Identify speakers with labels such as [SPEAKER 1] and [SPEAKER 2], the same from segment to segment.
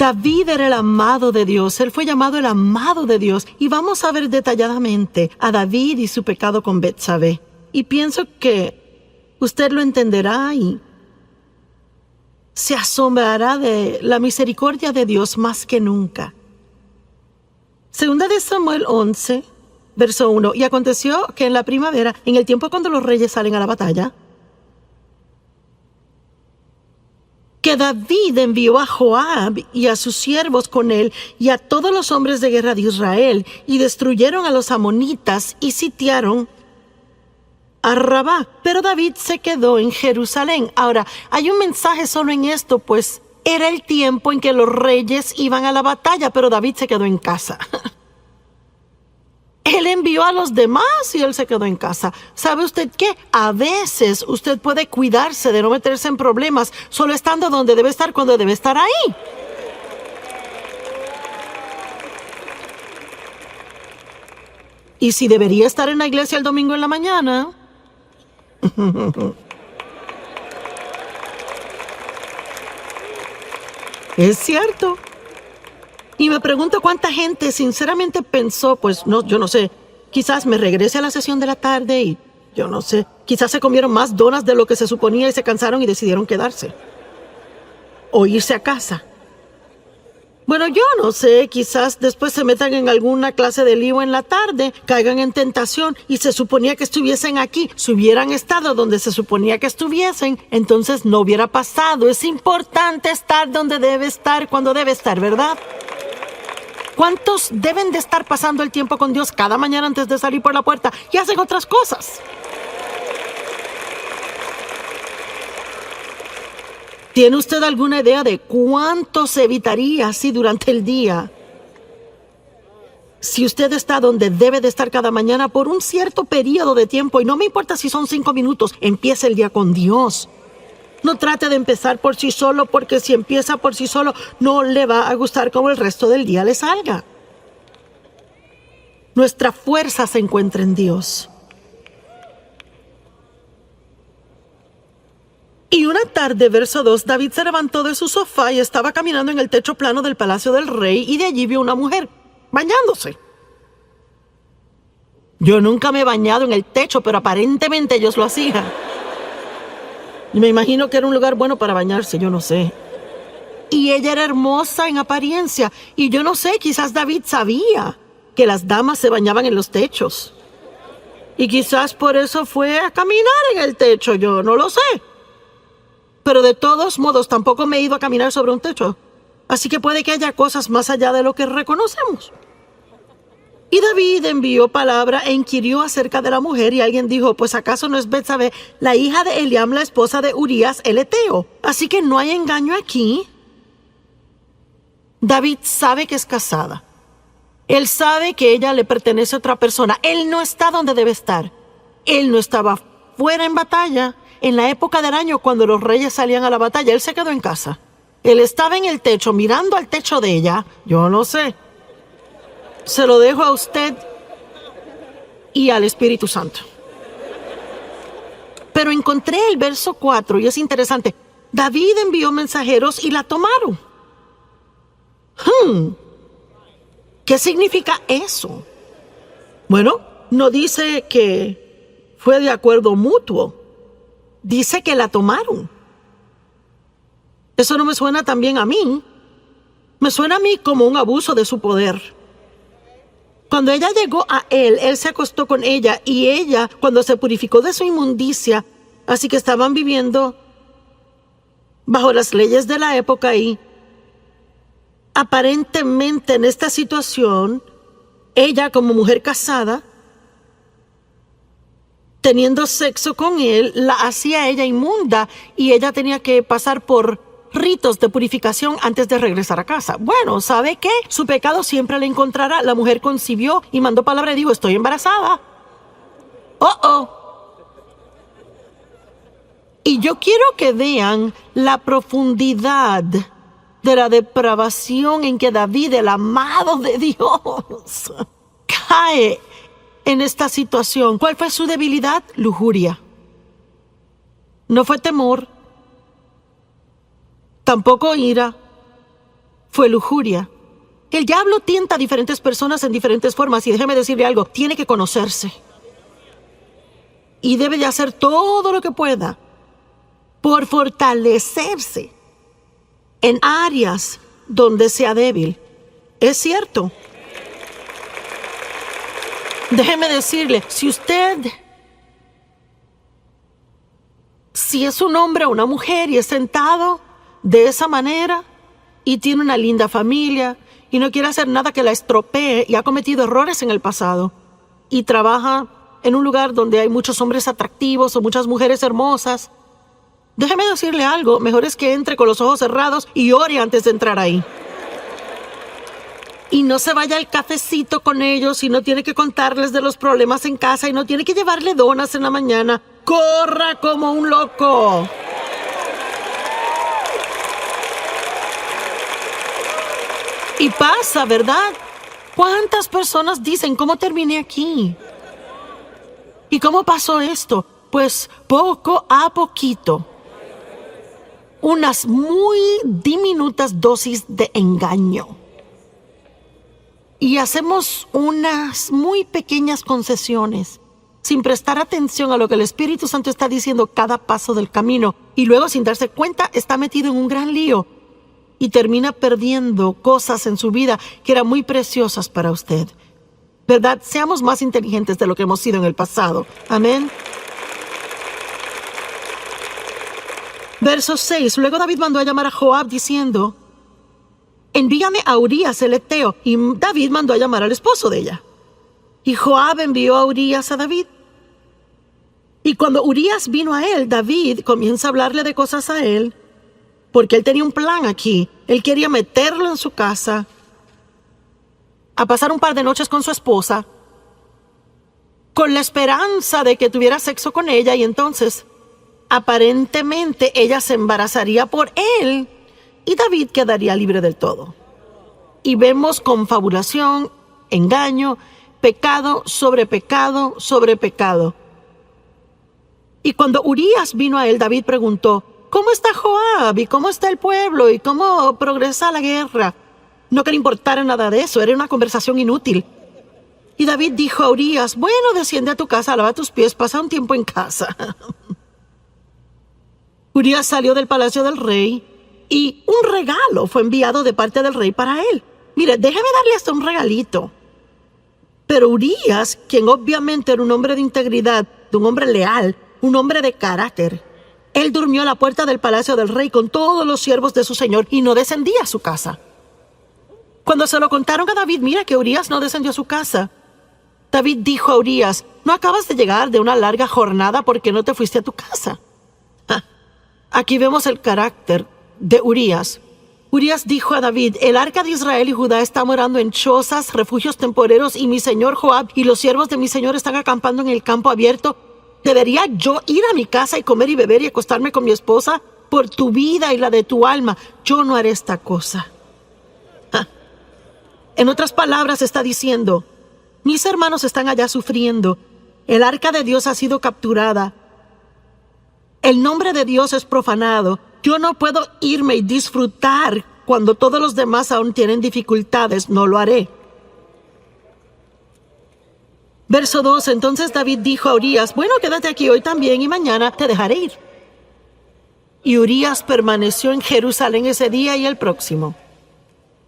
[SPEAKER 1] David era el amado de Dios. Él fue llamado el amado de Dios. Y vamos a ver detalladamente a David y su pecado con Betsabé. Y pienso que usted lo entenderá y se asombrará de la misericordia de Dios más que nunca. Segunda de Samuel 11, verso 1. Y aconteció que en la primavera, en el tiempo cuando los reyes salen a la batalla, que David envió a Joab y a sus siervos con él y a todos los hombres de guerra de Israel, y destruyeron a los amonitas y sitiaron a Rabá. Pero David se quedó en Jerusalén. Ahora, hay un mensaje solo en esto, pues era el tiempo en que los reyes iban a la batalla, pero David se quedó en casa. Él envió a los demás y él se quedó en casa. ¿Sabe usted qué? A veces usted puede cuidarse de no meterse en problemas solo estando donde debe estar cuando debe estar ahí. Y si debería estar en la iglesia el domingo en la mañana... Es cierto. Y me pregunto cuánta gente sinceramente pensó, pues no, yo no sé, quizás me regrese a la sesión de la tarde y yo no sé, quizás se comieron más donas de lo que se suponía y se cansaron y decidieron quedarse. O irse a casa. Bueno, yo no sé, quizás después se metan en alguna clase de lío en la tarde, caigan en tentación y se suponía que estuviesen aquí. Si hubieran estado donde se suponía que estuviesen, entonces no hubiera pasado. Es importante estar donde debe estar cuando debe estar, ¿verdad? ¿Cuántos deben de estar pasando el tiempo con Dios cada mañana antes de salir por la puerta y hacen otras cosas? ¿Tiene usted alguna idea de cuánto se evitaría así durante el día? Si usted está donde debe de estar cada mañana por un cierto periodo de tiempo, y no me importa si son 5 minutos, empiece el día con Dios. No trate de empezar por sí solo, porque si empieza por sí solo, no le va a gustar cómo el resto del día le salga. Nuestra fuerza se encuentra en Dios. Y una tarde, verso 2, David se levantó de su sofá y estaba caminando en el techo plano del palacio del rey, y de allí vio una mujer bañándose. Yo nunca me he bañado en el techo, pero aparentemente ellos lo hacían. Y me imagino que era un lugar bueno para bañarse, yo no sé. Y ella era hermosa en apariencia, y yo no sé, quizás David sabía que las damas se bañaban en los techos. Y quizás por eso fue a caminar en el techo, yo no lo sé. Pero de todos modos, tampoco me he ido a caminar sobre un techo. Así que puede que haya cosas más allá de lo que reconocemos. Y David envió palabra e inquirió acerca de la mujer, y alguien dijo, pues ¿acaso no es Betsabé, la hija de Eliam, la esposa de Urías el heteo? Así que no hay engaño aquí. David sabe que es casada. Él sabe que ella le pertenece a otra persona. Él no está donde debe estar. Él no estaba fuera en batalla. En la época del año, cuando los reyes salían a la batalla, él se quedó en casa. Él estaba en el techo, mirando al techo de ella. Yo no sé. Se lo dejo a usted y al Espíritu Santo. Pero encontré el verso 4 y es interesante. David envió mensajeros y la tomaron. ¿Qué significa eso? Bueno, no dice que fue de acuerdo mutuo. Dice que la tomaron. Eso no me suena tan bien a mí. Me suena a mí como un abuso de su poder. Cuando ella llegó a él, él se acostó con ella, y ella, cuando se purificó de su inmundicia, así que estaban viviendo bajo las leyes de la época, y aparentemente en esta situación, ella como mujer casada, teniendo sexo con él, la hacía ella inmunda, y ella tenía que pasar por ritos de purificación antes de regresar a casa. Bueno, ¿sabe qué? Su pecado siempre le encontrará. La mujer concibió y mandó palabra y dijo, estoy embarazada. Y yo quiero que vean la profundidad de la depravación en que David, el amado de Dios, cae en esta situación. ¿Cuál fue su debilidad? Lujuria. No fue temor. Tampoco ira. fue lujuria. El diablo tienta a diferentes personas en diferentes formas y déjeme decirle algo, tiene que conocerse. Y debe de hacer todo lo que pueda por fortalecerse en áreas donde sea débil. Es cierto. Déjeme decirle, si es un hombre o una mujer y es sentado de esa manera y tiene una linda familia y no quiere hacer nada que la estropee y ha cometido errores en el pasado y trabaja en un lugar donde hay muchos hombres atractivos o muchas mujeres hermosas, déjeme decirle algo, mejor es que entre con los ojos cerrados y ore antes de entrar ahí. Y no se vaya al cafecito con ellos y no tiene que contarles de los problemas en casa y no tiene que llevarle donas en la mañana. ¡Corra como un loco! Y pasa, ¿verdad? ¿Cuántas personas dicen cómo terminé aquí? ¿Y cómo pasó esto? Pues poco a poquito. Unas muy diminutas dosis de engaño. Y hacemos unas muy pequeñas concesiones sin prestar atención a lo que el Espíritu Santo está diciendo cada paso del camino. Y luego, sin darse cuenta, está metido en un gran lío y termina perdiendo cosas en su vida que eran muy preciosas para usted. ¿Verdad? Seamos más inteligentes de lo que hemos sido en el pasado. Amén. Verso 6. Luego David mandó a llamar a Joab diciendo: envíame a Urías el Eteo. Y David mandó a llamar al esposo de ella. Y Joab envió a Urías a David. Y cuando Urías vino a él, David comienza a hablarle de cosas a él, porque él tenía un plan aquí. Él quería meterlo en su casa, a pasar un par de noches con su esposa, con la esperanza de que tuviera sexo con ella, y entonces, aparentemente, ella se embarazaría por él, y David quedaría libre del todo. Y vemos confabulación, engaño, pecado sobre pecado sobre pecado. Y cuando Urías vino a él, David preguntó: ¿cómo está Joab? ¿Y cómo está el pueblo? ¿Y cómo progresa la guerra? No que le importara nada de eso, era una conversación inútil. Y David dijo a Urías: bueno, desciende a tu casa, lava tus pies, pasa un tiempo en casa. Urías salió del palacio del rey y un regalo fue enviado de parte del rey para él. Mire, déjeme darle hasta un regalito. Pero Urías, quien obviamente era un hombre de integridad, de un hombre leal, un hombre de carácter, él durmió a la puerta del palacio del rey con todos los siervos de su señor y no descendía a su casa. Cuando se lo contaron a David, mira que Urías no descendió a su casa. David dijo a Urías: ¿no acabas de llegar de una larga jornada porque no te fuiste a tu casa? Aquí vemos el carácter de Urías. Urías dijo a David: el arca de Israel y Judá está morando en chozas, refugios temporeros, y mi señor Joab y los siervos de mi señor están acampando en el campo abierto. ¿Debería yo ir a mi casa y comer y beber y acostarme con mi esposa? Por tu vida y la de tu alma, yo no haré esta cosa. En otras palabras, está diciendo: mis hermanos están allá sufriendo. El arca de Dios ha sido capturada. El nombre de Dios es profanado. Yo no puedo irme y disfrutar cuando todos los demás aún tienen dificultades. No lo haré. Verso 2. Entonces David dijo a Urías: bueno, quédate aquí hoy también y mañana te dejaré ir. Y Urías permaneció en Jerusalén ese día y el próximo.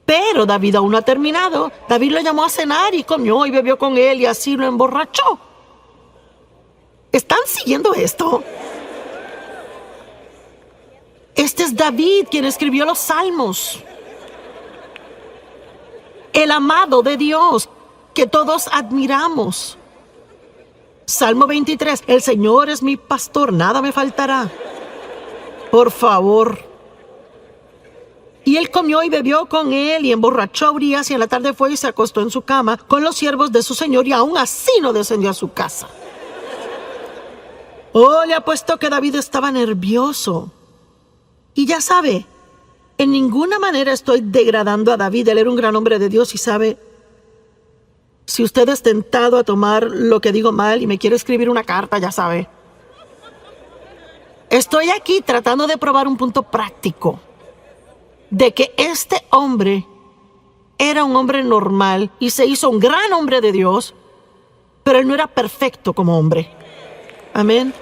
[SPEAKER 1] Pero David aún no ha terminado. David lo llamó a cenar y comió y bebió con él y así lo emborrachó. ¿Están siguiendo esto? Este es David quien escribió los Salmos. El amado de Dios que todos admiramos. Salmo 23. El Señor es mi pastor, nada me faltará. Por favor. Y él comió y bebió con él y emborrachó a Urías, y en la tarde fue y se acostó en su cama con los siervos de su señor, y aún así no descendió a su casa. Oh, le apuesto que David estaba nervioso. Y ya sabe, en ninguna manera estoy degradando a David. Él era un gran hombre de Dios y sabe, si usted es tentado a tomar lo que digo mal y me quiere escribir una carta, ya sabe. Estoy aquí tratando de probar un punto práctico. de que este hombre era un hombre normal y se hizo un gran hombre de Dios, pero él no era perfecto como hombre. Amén.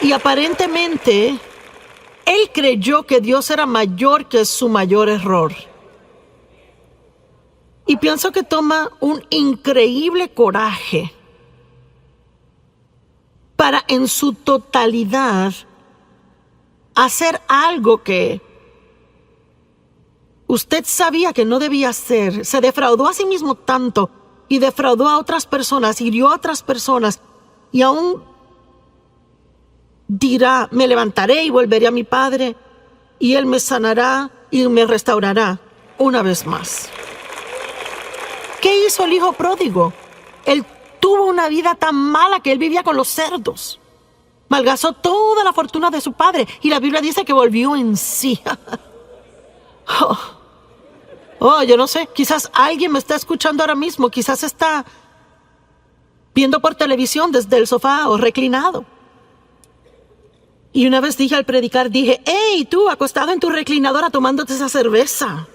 [SPEAKER 1] Y aparentemente, él creyó que Dios era mayor que su mayor error. Y pienso que toma un increíble coraje para en su totalidad hacer algo que usted sabía que no debía hacer. Se defraudó a sí mismo tanto y defraudó a otras personas, hirió a otras personas y aún dirá: me levantaré y volveré a mi padre y él me sanará y me restaurará una vez más. ¿Qué hizo el hijo pródigo? Él tuvo una vida tan mala que él vivía con los cerdos. Malgastó toda la fortuna de su padre y la Biblia dice que volvió en sí. Yo no sé, quizás alguien me está escuchando ahora mismo, quizás está viendo por televisión desde el sofá o reclinado. Y una vez dije al predicar, dije: hey, tú acostado en tu reclinadora tomándote esa cerveza.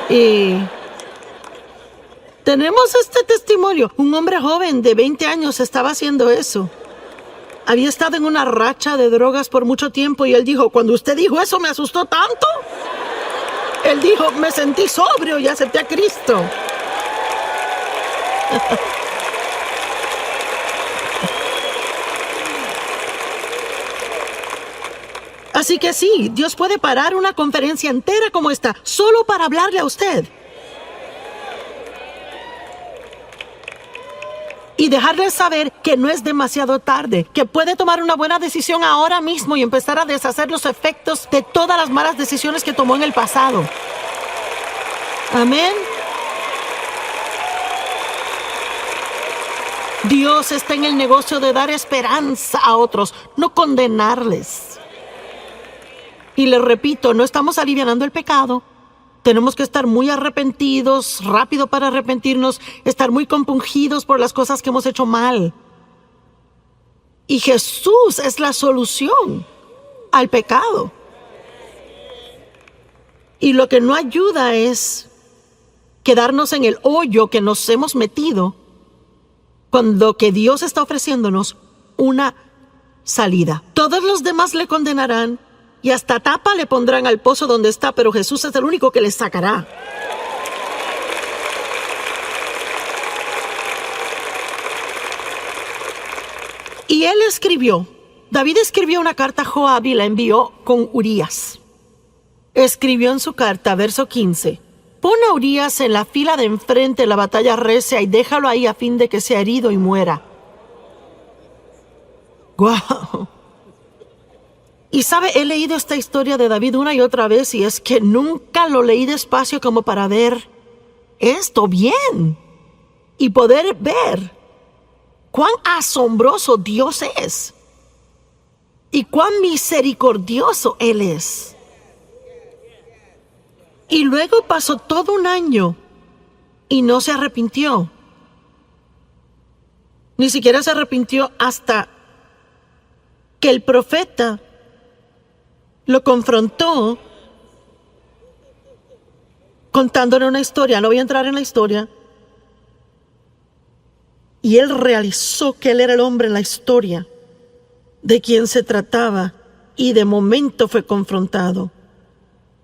[SPEAKER 1] Y tenemos este testimonio. Un hombre joven de 20 años estaba haciendo eso. Había estado en una racha de drogas por mucho tiempo y él dijo: cuando usted dijo eso me asustó tanto. Él dijo: me sentí sobrio y acepté a Cristo. Así que sí, Dios puede parar una conferencia entera como esta solo para hablarle a usted. Y dejarle saber que no es demasiado tarde, que puede tomar una buena decisión ahora mismo y empezar a deshacer los efectos de todas las malas decisiones que tomó en el pasado. Amén. Dios está en el negocio de dar esperanza a otros, no condenarles. Y les repito, no estamos alivianando el pecado. Tenemos que estar muy arrepentidos, rápido para arrepentirnos, estar muy compungidos por las cosas que hemos hecho mal. Y Jesús es la solución al pecado. Y lo que no ayuda es quedarnos en el hoyo que nos hemos metido, cuando que Dios está ofreciéndonos una salida. Todos los demás le condenarán y hasta tapa le pondrán al pozo donde está, pero Jesús es el único que le sacará. Y él escribió, David escribió una carta a Joab y la envió con Urías. Escribió en su carta, verso 15: pon a Urías en la fila de enfrente, la batalla recia, y déjalo ahí a fin de que sea herido y muera. ¡Guau! Y sabe, he leído esta historia de David una y otra vez y es que nunca lo leí despacio como para ver esto bien y poder ver cuán asombroso Dios es y cuán misericordioso Él es. Y luego pasó todo un año y no se arrepintió. Ni siquiera se arrepintió hasta que el profeta lo confrontó contándole una historia. No voy a entrar en la historia. Y él realizó que él era el hombre en la historia de quien se trataba y de momento fue confrontado.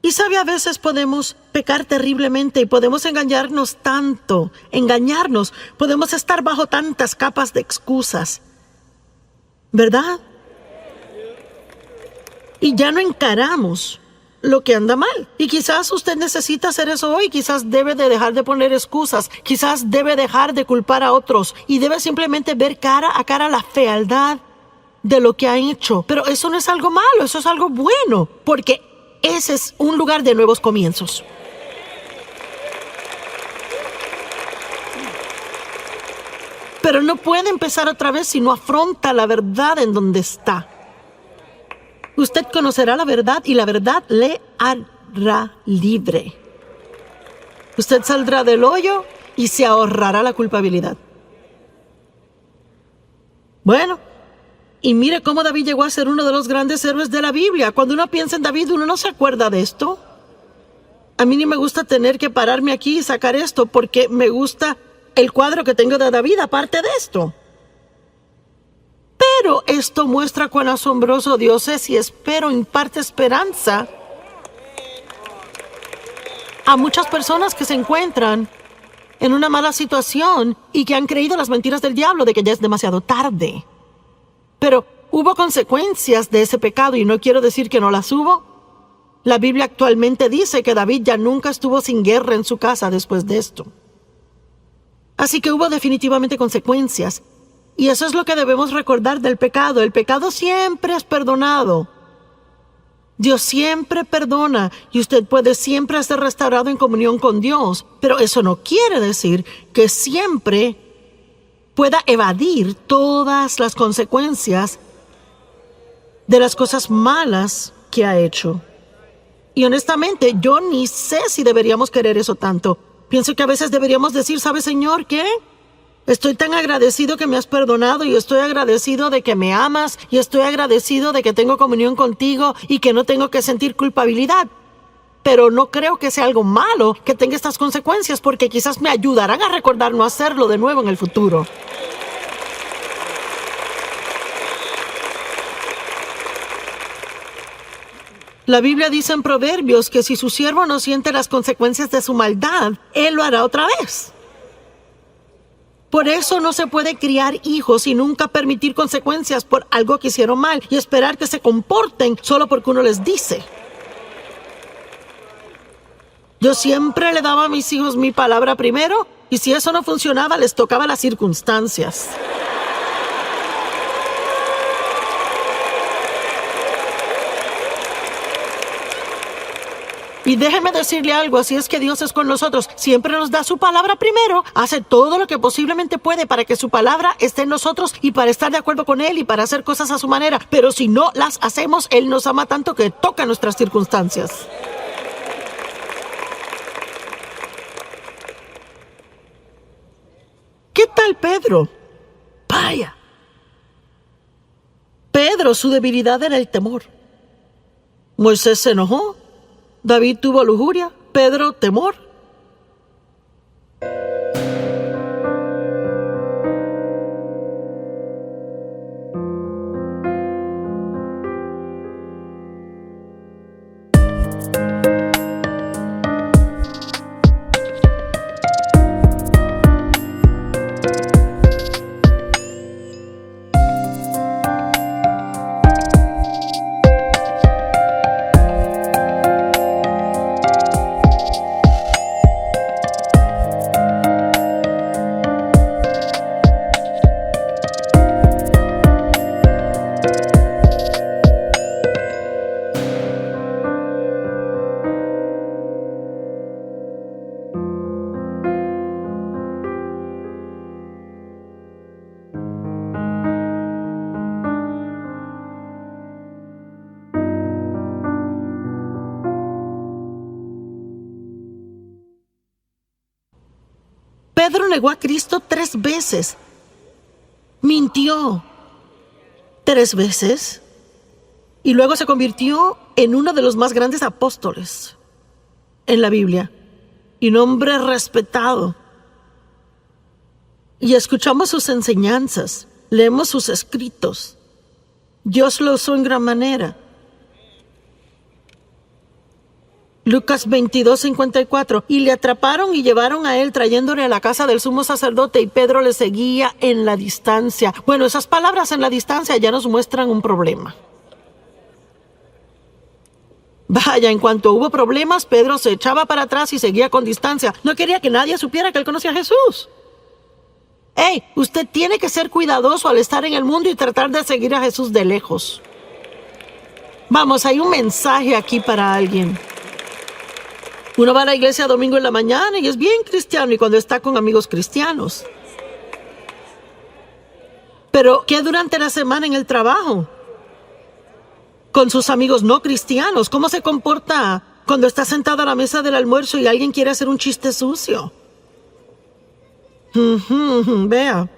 [SPEAKER 1] Y sabe, a veces podemos pecar terriblemente y podemos engañarnos tanto, podemos estar bajo tantas capas de excusas, ¿verdad? Y ya no encaramos lo que anda mal. Y quizás usted necesita hacer eso hoy. Quizás debe de dejar de poner excusas. Quizás debe dejar de culpar a otros. Y debe simplemente ver cara a cara la fealdad de lo que ha hecho. Pero eso no es algo malo, eso es algo bueno. Porque ese es un lugar de nuevos comienzos. Pero no puede empezar otra vez si no afronta la verdad en donde está. Usted conocerá la verdad y la verdad le hará libre. Usted saldrá del hoyo y se ahorrará la culpabilidad. Bueno, Y mire cómo David llegó a ser uno de los grandes héroes de la Biblia. Cuando uno piensa en David, uno no se acuerda de esto. A mí ni me gusta tener que pararme aquí y sacar esto porque me gusta el cuadro que tengo de David aparte de esto. Pero esto muestra cuán asombroso Dios es y espero imparte esperanza a muchas personas que se encuentran en una mala situación y que han creído las mentiras del diablo de que ya es demasiado tarde. Pero hubo consecuencias de ese pecado y no quiero decir que no las hubo. La Biblia actualmente dice que David ya nunca estuvo sin guerra en su casa después de esto. Así que hubo definitivamente consecuencias. Y eso es lo que debemos recordar del pecado. El pecado siempre es perdonado. Dios siempre perdona y usted puede siempre ser restaurado en comunión con Dios. Pero eso no quiere decir que siempre pueda evadir todas las consecuencias de las cosas malas que ha hecho. Y honestamente, yo ni sé si deberíamos querer eso tanto. Pienso que a veces deberíamos decir, ¿sabe, Señor, qué? Estoy tan agradecido que me has perdonado y estoy agradecido de que me amas y estoy agradecido de que tengo comunión contigo y que no tengo que sentir culpabilidad. Pero no creo que sea algo malo que tenga estas consecuencias porque quizás me ayudarán a recordar no hacerlo de nuevo en el futuro. La Biblia dice en Proverbios que si su siervo no siente las consecuencias de su maldad, él lo hará otra vez. Por eso no se puede criar hijos y nunca permitir consecuencias por algo que hicieron mal y esperar que se comporten solo porque uno les dice. Yo siempre le daba a mis hijos mi palabra primero y si eso no funcionaba les tocaba las circunstancias. Y déjeme decirle algo, así es que Dios es con nosotros. Siempre nos da su palabra primero. Hace todo lo que posiblemente puede para que su palabra esté en nosotros y para estar de acuerdo con Él y para hacer cosas a su manera. Pero si no las hacemos, Él nos ama tanto que toca nuestras circunstancias. ¿Qué tal Pedro? Vaya. Pedro, su debilidad era el temor. Moisés se enojó. David tuvo lujuria, Pedro temor. Pedro negó a Cristo 3 veces. Mintió 3 veces. Y luego se convirtió en uno de los más grandes apóstoles en la Biblia. Y un hombre respetado. Y escuchamos sus enseñanzas. Leemos sus escritos. Dios lo usó en gran manera. Lucas 22:54. Y le atraparon y llevaron a él trayéndole a la casa del sumo sacerdote y Pedro le seguía en la distancia. Bueno, esas palabras en la distancia ya nos muestran un problema. Vaya, en cuanto hubo problemas, Pedro se echaba para atrás y seguía con distancia. No quería que nadie supiera que él conocía a Jesús. Hey, usted tiene que ser cuidadoso al estar en el mundo y tratar de seguir a Jesús de lejos. Vamos, hay un mensaje aquí para alguien. Uno va a la iglesia domingo en la mañana y es bien cristiano y cuando está con amigos cristianos. Pero, ¿qué durante la semana en el trabajo? Con sus amigos no cristianos. ¿Cómo se comporta cuando está sentado a la mesa del almuerzo y alguien quiere hacer un chiste sucio? Vea.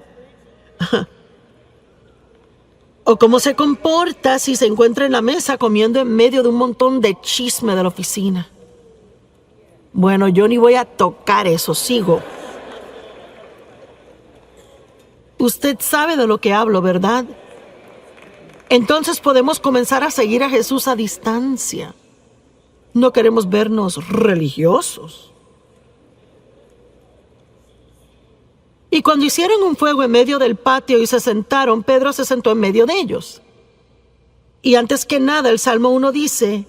[SPEAKER 1] O cómo se comporta si se encuentra en la mesa comiendo en medio de un montón de chisme de la oficina. Bueno, yo ni voy a tocar eso, sigo. Usted sabe de lo que hablo, ¿verdad? Entonces podemos comenzar a seguir a Jesús a distancia. No queremos vernos religiosos. Y cuando hicieron un fuego en medio del patio y se sentaron, Pedro se sentó en medio de ellos. Y antes que nada, el Salmo 1 dice: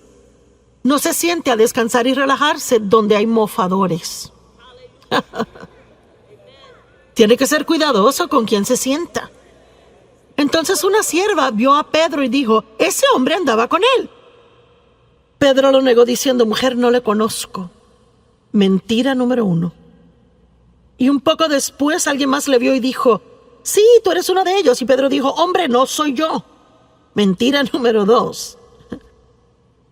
[SPEAKER 1] no se siente a descansar y relajarse donde hay mofadores. Tiene que ser cuidadoso con quien se sienta. Entonces una sierva vio a Pedro y dijo: ese hombre andaba con él. Pedro lo negó diciendo: mujer, no le conozco. Mentira número 1. Y un poco después alguien más le vio y dijo: sí, tú eres uno de ellos. Y Pedro dijo: hombre, no soy yo. Mentira número 2.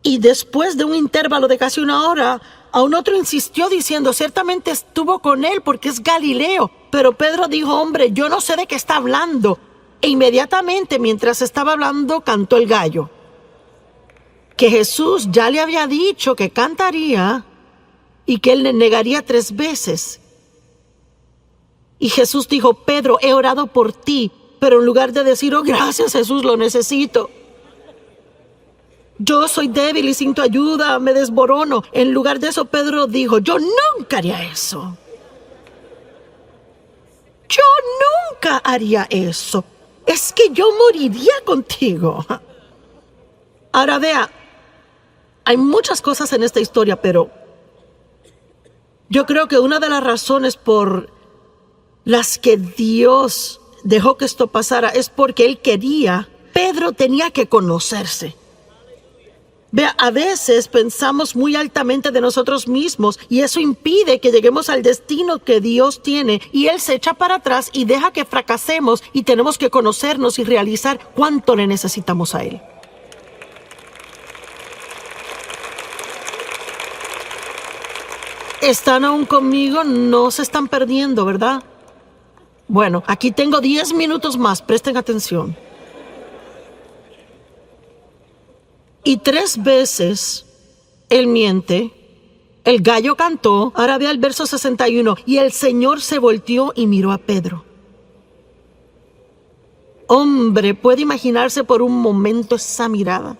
[SPEAKER 1] Y después de un intervalo de casi una hora, aún otro insistió diciendo: ciertamente estuvo con él porque es Galileo. Pero Pedro dijo: hombre, yo no sé de qué está hablando. E inmediatamente, mientras estaba hablando, cantó el gallo. Que Jesús ya le había dicho que cantaría y que él le negaría 3 veces. Y Jesús dijo: Pedro, he orado por ti. Pero en lugar de decir: oh, gracias Jesús, lo necesito, yo soy débil y sin tu ayuda me desborono. En lugar de eso, Pedro dijo: yo nunca haría eso. Yo nunca haría eso. Es que yo moriría contigo. Ahora vea, hay muchas cosas en esta historia, pero yo creo que una de las razones por las que Dios dejó que esto pasara es porque Él quería. Pedro tenía que conocerse. Vea, a veces pensamos muy altamente de nosotros mismos y eso impide que lleguemos al destino que Dios tiene, y Él se echa para atrás y deja que fracasemos, y tenemos que conocernos y realizar cuánto le necesitamos a Él. ¿Están aún conmigo? No se están perdiendo, ¿verdad? Bueno, aquí tengo 10 minutos más, presten atención. Y 3 veces él miente, el gallo cantó. Ahora vea el verso 61. Y el Señor se volteó y miró a Pedro. Hombre, ¿puede imaginarse por un momento esa mirada?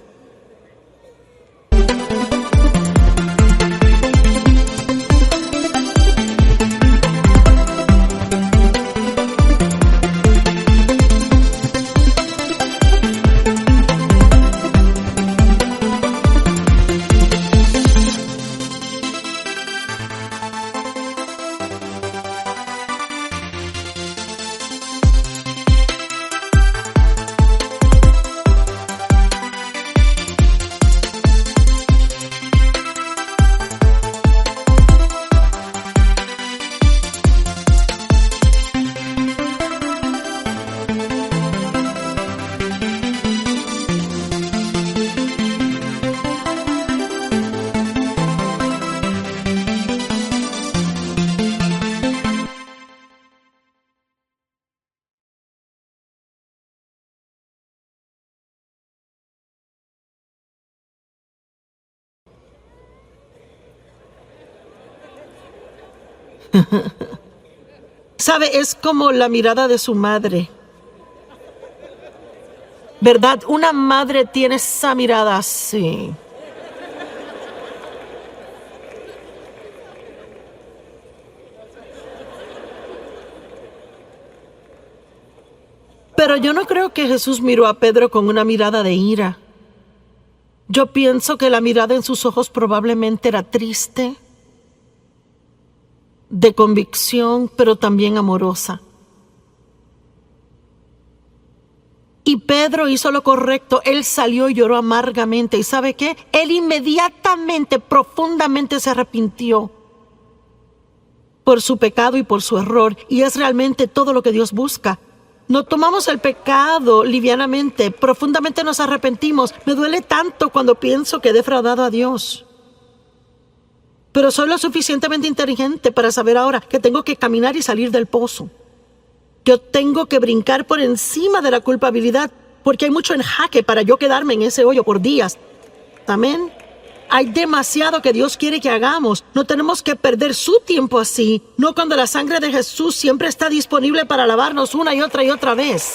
[SPEAKER 1] ¿Sabe? Es como la mirada de su madre, ¿verdad? Una madre tiene esa mirada así. Pero yo no creo que Jesús miró a Pedro con una mirada de ira. Yo pienso que la mirada en sus ojos probablemente era triste, de convicción, pero también amorosa. Y Pedro hizo lo correcto. Él salió y lloró amargamente. ¿Y sabe qué? Él inmediatamente, profundamente se arrepintió por su pecado y por su error. Y es realmente todo lo que Dios busca. No tomamos el pecado livianamente, profundamente nos arrepentimos. Me duele tanto cuando pienso que he defraudado a Dios. Pero soy lo suficientemente inteligente para saber ahora que tengo que caminar y salir del pozo. Yo tengo que brincar por encima de la culpabilidad porque hay mucho en jaque para yo quedarme en ese hoyo por días. Amén. Hay demasiado que Dios quiere que hagamos. No tenemos que perder su tiempo así. No cuando la sangre de Jesús siempre está disponible para lavarnos una y otra vez.